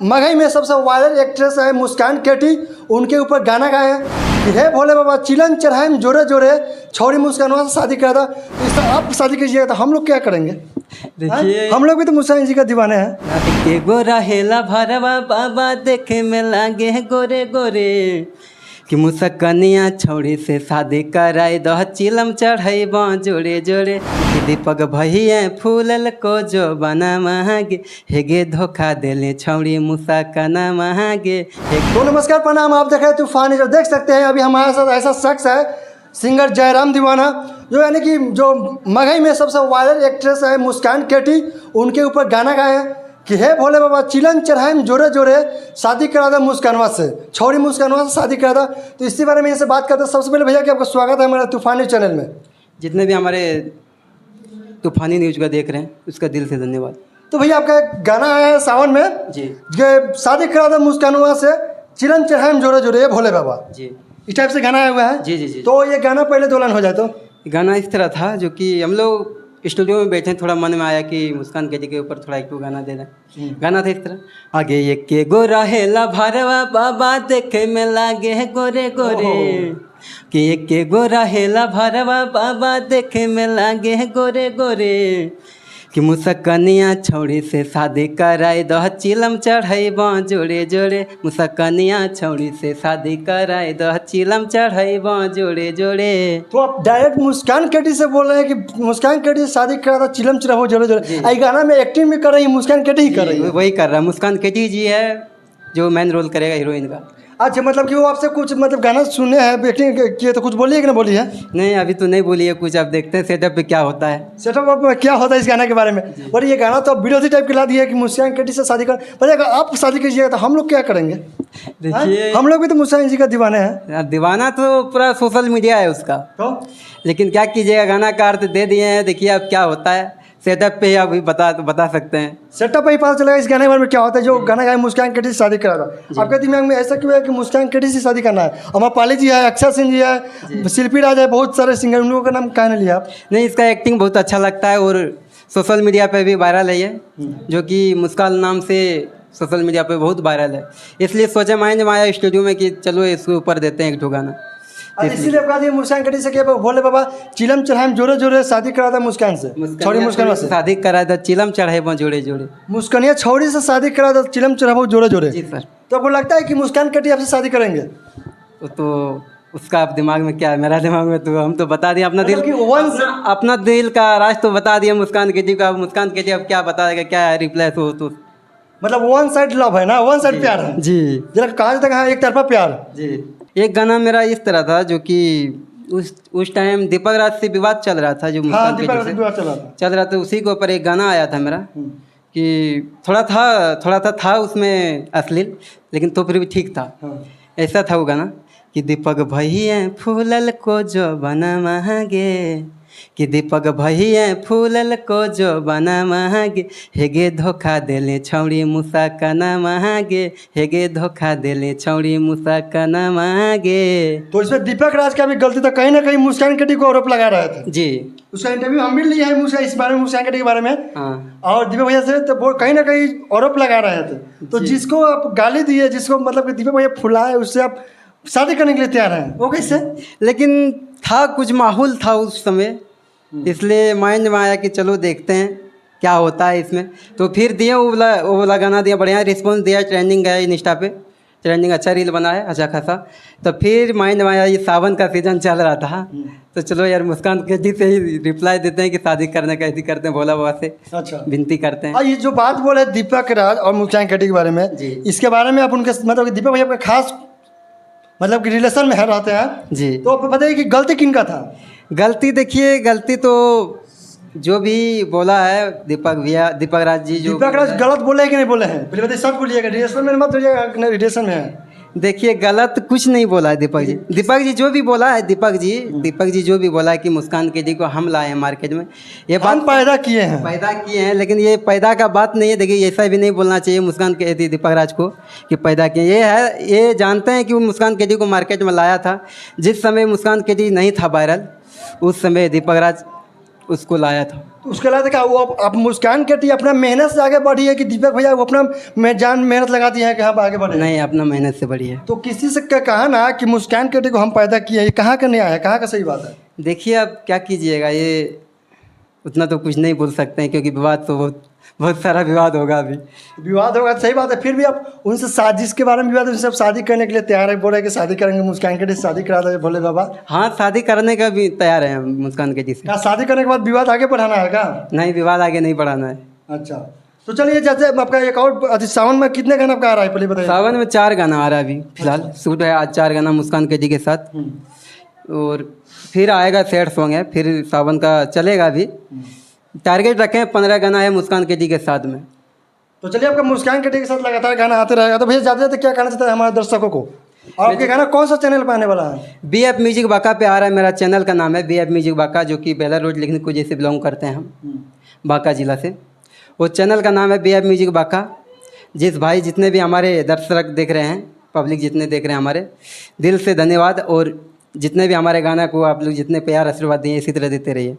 मगही में सबसे viral actress है मुस्कान केटी, उनके ऊपर गाना गाए हैं कि हे भोले बाबा चिलन चढ़ाए जोरे जोरे, छौरी मुस्कानवा से शादी करा था। तो इस तरह आप शादी कीजिएगा तो हम लोग क्या करेंगे? देखिए हम लोग भी तो मुस्कान जी का दीवाने हैं। के गोरा हेला भरवा बाबा देखे में लागे गोरे गोरे, कि मुसकनिया छौड़ी से शादी कराई दह चिलम चढ़ाई जोड़े जोड़े, कि दीपक भैया फूलल को जो बना महागे, हेगे धोखा देले छौड़ी मुसकना महागे। तो नमस्कार प्रणाम, आप देख रहे हैं तूफान जो देख सकते हैं अभी हमारे साथ ऐसा शख्स है सिंगर जयराम दीवाना, जो यानी कि जो मगही में सबसे वायरल एक्ट्रेस है मुस्कान केटी, उनके ऊपर गाना गाए हैं कि हे भोले बाबा चिलन चढ़ाए जोरे जोरे, शादी करा था मुस्कानवा से, छौरी मुस्कानवा से शादी करा था। तो इसी बारे में इनसे बात करते हैं। सबसे पहले भैया कि आपका स्वागत है हमारे तूफानी चैनल में। जितने भी हमारे तूफानी न्यूज़ का देख रहे हैं उसका दिल से धन्यवाद। तो भैया आपका एक गाना आया है सावन में जी कि शादी करा था मुस्कानवा से, चिलन चढ़ाए जोरे जोरे भोले बाबा, जी इस टाइप से गाना आया हुआ है। जी जी जी। तो ये गाना पहले दो लाइन हो जाए तो। गाना इस तरह था जो कि हम लोग स्टूडियो में बैठे, थोड़ा मन में आया कि मुस्कान केटी के ऊपर थोड़ा एक गाना दे दें। गाना था इस तरह, आगे ये के गोरा हेला भरवा बाबा देखे में लागे है गोरे गोरे, कि एक के गोरा हेला भरवा बाबा देखे में लागे है गोरे गोरे, कि मुसकनिया छौड़ी से शादी कराई दह चिलम चढ़ाई जोड़े जोड़े, मुसकनिया छौड़ी से शादी कराई दह चिलम चढ़ाई जोड़े जोड़े। तो आप डायरेक्ट मुस्कान केटी से बोल रहे हैं कि मुस्कान केटी से शादी करा था चिलम चढ़ाओ जोड़े जोड़े। आई गाना में एक्टिंग भी कर रही है मुस्कान केटी ही कर रही है। वही कर रहा है, मुस्कान केटी जी है जो मेन रोल करेगा हीरोइन का। अच्छा, मतलब कि वो आपसे कुछ मतलब गाना सुने हैं, एक्टिंग किए, तो कुछ बोलिए कि ना बोली है? नहीं अभी तो नहीं बोली है कुछ, अब देखते हैं सेटअप पे क्या होता है। सेटअप में क्या होता है इस गाने के बारे में। और ये गाना तो विरोधी टाइप के ला दिया कि मुस्कान केटी से शादी कर, पर अगर आप शादी कीजिएगा तो हम लोग क्या करेंगे? देखिए हम लोग भी तो मुस्कान जी का दीवाने हैं। दीवाना तो पूरा सोशल मीडिया है उसका, तो लेकिन क्या कीजिएगा, गाना का अर्थ दे दिए हैं, देखिए अब क्या होता है। सेटअप पे अभी बता सकते हैं। सेटअप पे ही पता चलेगा इस गाने के बारे में क्या होता है। जो गाना गाया मुस्कान केटी से शादी करा था, आपके दिमाग में ऐसा क्यों है कि मुस्कान केटी से शादी करना है? अमरपाली जी है, अक्षय सिंह जी है, शिल्पी राज है, बहुत सारे सिंगर, उन लोगों का नाम कहा नहीं लिया आप? नहीं, इसका एक्टिंग बहुत अच्छा लगता है और सोशल मीडिया पे भी वायरल है ये, जो कि मुस्कान नाम से सोशल मीडिया पे बहुत वायरल है। इसलिए सोचा माइंड में आया स्टूडियो में कि चलो इसके ऊपर देते हैं एक ठो गाना। इसीलिए कहा दिया मुस्कान केटी से कि भोले बाबा चिलम चढ़ाए जोरे जोरे, शादी करा था मुस्कान से, छौरी मुस्कान से शादी करा था चिलम चढ़ाई जोड़े जोड़े, मुस्कानिया छौरी से शादी करा था चिलम चढ़ाओ जोरे जोरे। जी सर। तो आपको लगता है कि मुस्कान केटी आपसे शादी करेंगे? तो उसका आप दिमाग में क्या है, मेरा दिमाग में तो हम तो बता दिए अपना दिल, अपना दिल का राज तो बता दिया मुस्कान केटी का। मुस्कान केटी अब क्या बता देगा, क्या रिप्लाई तो मतलब वन साइड लव है ना, वन साइड प्यार है जी, जरा कहा जाता है एक तरफा प्यार जी। एक गाना मेरा इस तरह था जो कि उस टाइम दीपक राज से विवाद चल रहा था, जो मुस्कान केटी से चल रहा था, उसी के ऊपर एक गाना आया था मेरा कि थोड़ा था उसमें अश्लील, लेकिन तो फिर भी ठीक था। ऐसा था वो गाना कि दीपक भैया फूलल को जो बना महागे, कि दीपक भैया फूलल को जो बना महागे, हेगे धोखा देले छौड़ी मुसकना महागे, हेगे धोखा देले छौड़ी मुसकना महागे। तो इसमें दीपक राज का भी गलती था, कहीं ना कहीं मुस्कान केटी को आरोप लगा रहे थे जी। उसका इंटरव्यू हम भी लिए हैं इस बारे में, मुस्कान केटी के बारे में। हाँ। और दीपक भैया से तो वो कहीं ना कहीं आरोप लगा रहे थे। तो जिसको आप गाली दिए, जिसको मतलब कि दीपक भैया फुलाए, उससे आप शादी करने के लिए तैयार हैं, वो कैसे? लेकिन था कुछ माहौल था उस समय, इसलिए माइंड में आया कि चलो देखते हैं क्या होता है इसमें। तो फिर दिए वो वाला गाना दिया, बढ़िया रिस्पॉन्स दिया, ट्रेंडिंग गया इंस्टा पे, ट्रेंडिंग अच्छा रील बना है अच्छा खासा। तो फिर माइंड में आया ये सावन का सीजन चल रहा था, तो चलो यार मुस्कान केटी से ही रिप्लाई देते हैं कि शादी करने का ऐसी करते हैं, भोला बाबा से अच्छा विनती करते हैं। ये जो बात बोले दीपक राज और मुस्कान केटी के बारे में, इसके बारे में आप उनके मतलब कि दीपक भैया का खास मतलब कि रिलेशन में रहते हैं जी, तो आप बताइए कि गलती किनका था? गलती देखिए, गलती तो जो भी बोला है दीपक राज जी, जो दीपक राज गलत बोले कि नहीं बोले हैं पहले बताइए, सब बोलिएगा, रिलेशन में मत बोलिएगा, रिलेशन में है। देखिए गलत कुछ नहीं बोला है दीपक जी जो भी बोला है, दीपक जी जो भी बोला है कि मुस्कान केटी को हम लाए हैं मार्केट में, ये बात पैदा किए हैं, लेकिन ये पैदा का बात नहीं है। देखिए ऐसा भी नहीं बोलना चाहिए मुस्कान केटी दीपक राज को कि पैदा किए, ये जानते हैं कि वो मुस्कान केटी को मार्केट में लाया था। जिस समय मुस्कान केटी नहीं था वायरल, उस समय दीपक राज उसको लाया था। तो उसके अलावा क्या वो आप मुस्कान केटी अपना मेहनत से आगे बढ़ी है कि दीपक भैया वो अपना मेहनत लगाती है कि हम आगे बढ़े? नहीं, अपना मेहनत से बढ़ी है। तो किसी से कहा ना कि मुस्कान केटी को हम पैदा किए हैं, ये कहाँ का नहीं आया, कहाँ का सही बात है? देखिए अब क्या कीजिएगा, ये उतना तो कुछ नहीं बोल सकते हैं क्योंकि विवाद तो बहुत सारा विवाद होगा अभी। विवाद होगा तो सही बात है, फिर भी आप उनसे साजिश के बारे में विवाद, उनसे आप शादी करने के लिए तैयार है, बोल रहे हैं कि शादी करेंगे मुस्कान केटी से, शादी करा दे भोले बाबा। हाँ, शादी करने का भी तैयार है हम मुस्कान केटी से। क्या शादी करने के बाद विवाद आगे बढ़ाना है क्या? नहीं, विवाद आगे नहीं बढ़ाना है। अच्छा, तो चलिए जैसे आपका एक और सावन में कितने गाना आपका आ रहा है पहले बताइए? सावन में 4 गाना आ रहा है अभी फिलहाल। शूट है आज 4 गाना मुस्कान केटी के साथ, और फिर आएगा सैड सॉन्ग है, फिर सावन का चलेगा अभी। टारगेट रखे हैं 15 गाना है मुस्कान केटी के साथ में। तो चलिए आपका मुस्कान केटी के साथ लगातार गाना आते रहेगा। तो भैया ज़्यादा क्या कहना चाहते हैं हमारे दर्शकों को? और आपके गाना कौन सा चैनल पे आने वाला है? BF म्यूजिक बाका पे आ रहा है, मेरा चैनल का नाम है BF म्यूजिक बाका, जो कि बेला रोड लिखने को जैसे बिलोंग करते हैं हम, बाका ज़िला से। वो चैनल का नाम है BF म्यूजिक बाका। जिस भाई जितने भी हमारे दर्शक देख रहे हैं, पब्लिक जितने देख रहे हैं, हमारे दिल से धन्यवाद। और जितने भी हमारे गाना को आप लोग जितने प्यार आशीर्वाद दिए इसी तरह देते रहिए।